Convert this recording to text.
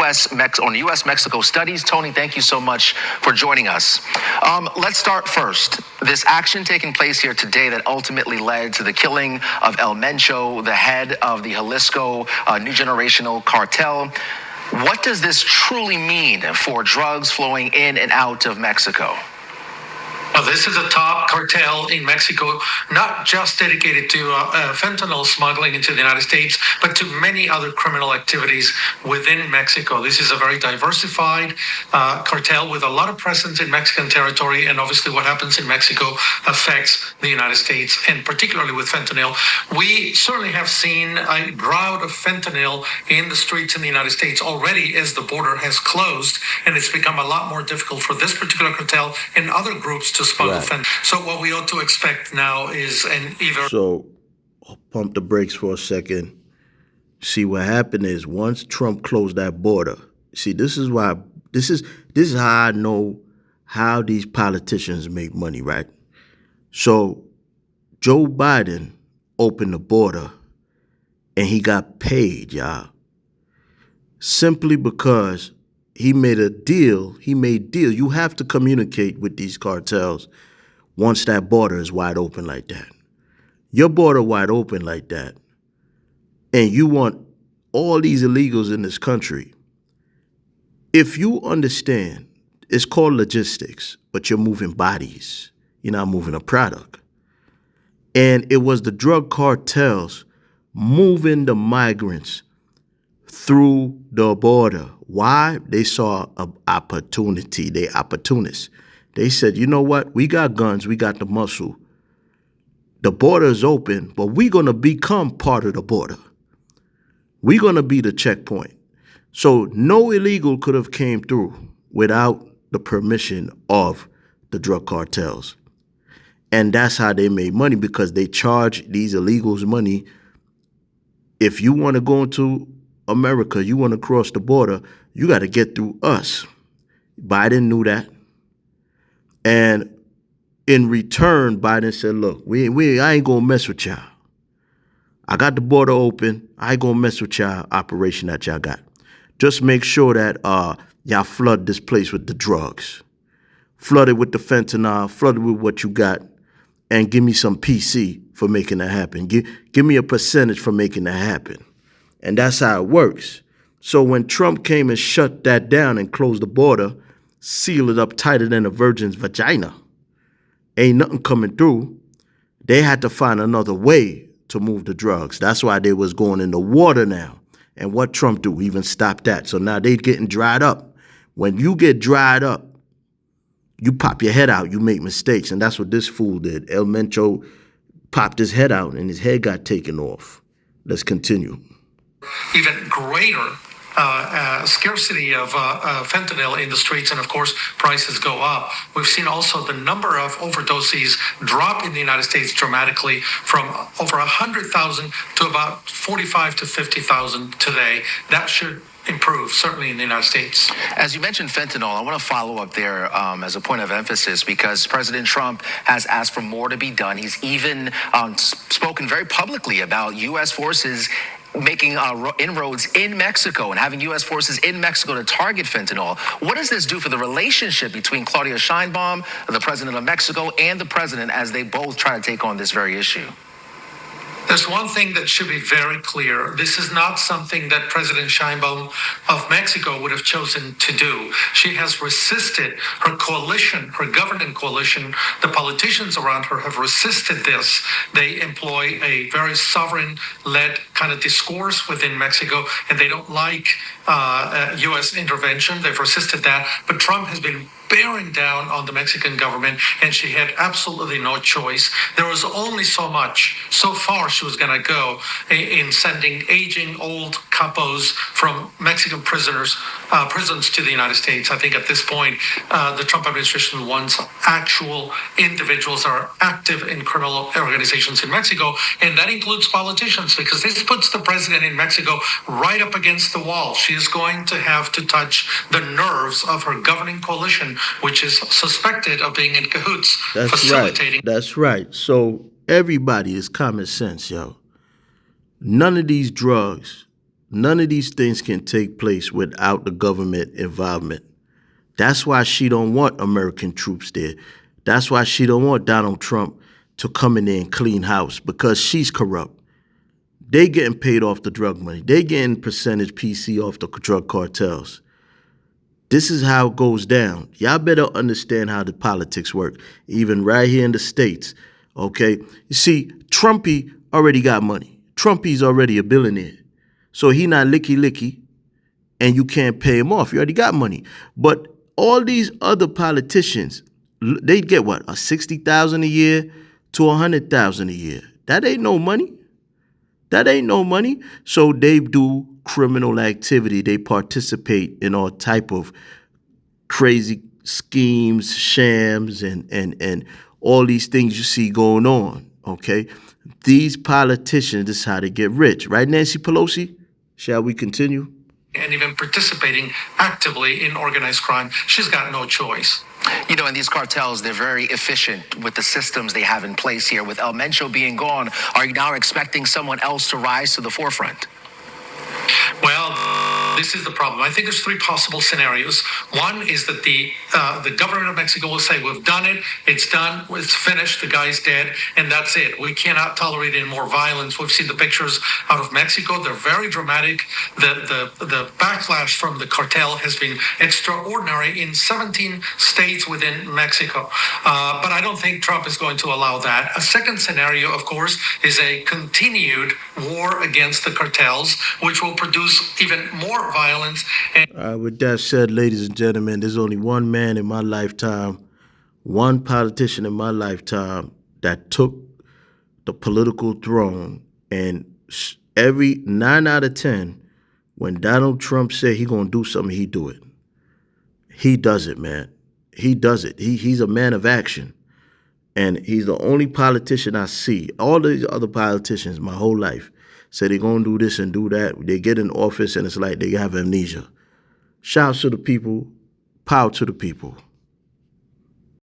U.S.-Mexico studies. Tony, thank you so much for joining us. Let's start first. This action taking place here today that ultimately led to the killing of El Mencho, the head of the Jalisco New Generational Cartel. What does this truly mean for drugs flowing in and out of Mexico? Well, this is a top cartel in Mexico, not just dedicated to fentanyl smuggling into the United States, but to many other criminal activities within Mexico. This is a very diversified cartel with a lot of presence in Mexican territory, and obviously what happens in Mexico affects the United States, and particularly with fentanyl. We certainly have seen a drought of fentanyl in the streets in the United States already as the border has closed, and it's become a lot more difficult for this particular cartel and other groups to smuggle fentanyl. So what we ought to expect now is So I'll pump the brakes for a second. See, what happened is once Trump closed that border, see, this is how I know how these politicians make money, right? So Joe Biden opened the border and he got paid, y'all, simply because he made a deal. You have to communicate with these cartels once that border is wide open like that. Your border wide open like that, and you want all these illegals in this country. If you understand, it's called logistics, but you're moving bodies. You're not moving a product. And it was the drug cartels moving the migrants through the border. Why? They saw an opportunity. They opportunists. They said, you know what? We got guns. We got the muscle. The border is open, but we're going to become part of the border. We're going to be the checkpoint. So no illegal could have came through without the permission of the drug cartels. And that's how they made money, because they charge these illegals money. If you want to go into America, you want to cross the border, you got to get through us. Biden knew that. And in return, Biden said, look, I ain't going to mess with y'all. I got the border open. I ain't going to mess with y'all operation that y'all got. Just make sure that y'all flood this place with the drugs. Flood it with the fentanyl, flood it with what you got, and give me some PC for making that happen. Give me a percentage for making that happen. And that's how it works. So when Trump came and shut that down and closed the border, sealed it up tighter than a virgin's vagina, ain't nothing coming through, they had to find another way to move the drugs. That's why they was going in the water now. And what Trump do? Even stop that. So now they getting dried up. When you get dried up, you pop your head out, you make mistakes. And that's what this fool did. El Mencho popped his head out and his head got taken off. Let's continue. Even greater scarcity of fentanyl in the streets, and of course prices go up. We've seen also the number of overdoses drop in the United States dramatically from over 100,000 to about 45 to 50,000 today. That should improve, certainly in the United States. As you mentioned fentanyl, I want to follow up there as a point of emphasis, because President Trump has asked for more to be done. He's even spoken very publicly about U.S. forces making inroads in Mexico and having U.S. forces in Mexico to target fentanyl. What does this do for the relationship between Claudia Sheinbaum, the president of Mexico, and the president as they both try to take on this very issue? There's one thing that should be very clear. This is not something that President Sheinbaum of Mexico would have chosen to do. She has resisted her coalition, her governing coalition. The politicians around her have resisted this. They employ a very sovereign-led kind of discourse within Mexico, and they don't like U.S. intervention. They've resisted that. But Trump has been bearing down on the Mexican government, and she had absolutely no choice. There was only so far she was going to go in sending aging old capos from Mexican prisons to the United States. I think at this point, the Trump administration wants actual individuals that are active in criminal organizations in Mexico, and that includes politicians, because this puts the president in Mexico right up against the wall. She is going to have to touch the nerves of her governing coalition, which is suspected of being in cahoots, facilitating. That's right. So everybody is common sense, yo. None of these drugs None of these things can take place without the government involvement. That's why she don't want American troops there. That's why she don't want Donald Trump to come in there and clean house, because she's corrupt. They getting paid off the drug money. They getting percentage PC off the drug cartels. This is how it goes down. Y'all better understand how the politics work, even right here in the States, okay? You see, Trumpy already got money. Trumpy's already a billionaire. So he not licky, and you can't pay him off. You already got money. But all these other politicians, they get what, a $60,000 a year to $100,000 a year. That ain't no money. That ain't no money. So they do criminal activity. They participate in all type of crazy schemes, shams, and all these things you see going on, okay? These politicians, this is how they get rich. Right, Nancy Pelosi? Shall we continue? And even participating actively in organized crime. She's got no choice. You know, and these cartels, they're very efficient with the systems they have in place here. With El Mencho being gone, are you now expecting someone else to rise to the forefront? Well, this is the problem. I think there's three possible scenarios. One is that the government of Mexico will say, we've done it, it's done, it's finished, the guy's dead, and that's it. We cannot tolerate any more violence. We've seen the pictures out of Mexico. They're very dramatic. The backlash from the cartel has been extraordinary in 17 states within Mexico. But I don't think Trump is going to allow that. A second scenario, of course, is a continued war against the cartels, which will produce even more violence. And With that said, ladies and gentlemen, there's only one man in my lifetime, one politician in my lifetime that took the political throne, and every 9 out of 10, when Donald Trump said he gonna do something, he do it. He does it, man. He does it. He's a man of action. And he's the only politician I see. All these other politicians my whole life say they're going to do this and do that. They get in office and it's like they have amnesia. Shouts to the people. Power to the people.